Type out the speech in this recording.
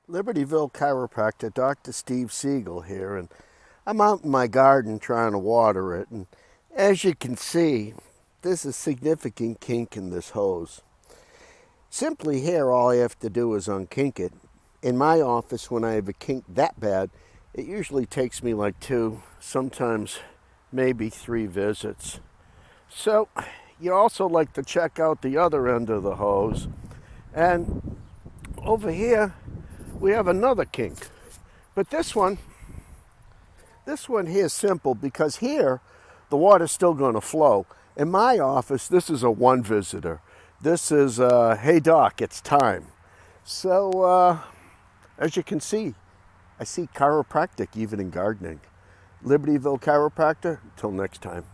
Libertyville Chiropractor, Dr. Steve Siegel here, and I'm out in my garden trying to water it, and as you can see, there's a significant kink in this hose. Simply here, all I have to do is unkink it. In my office, when I have a kink that bad, it usually takes me like 2, sometimes maybe 3 visits. So you also like to check out the other end of the hose, and over here we have another kink. But this one here is simple because here the water's still going to flow. In my office, this is a 1 visitor. This is, hey doc, it's time. So as you can see, I see chiropractic even in gardening. Libertyville Chiropractor, until next time.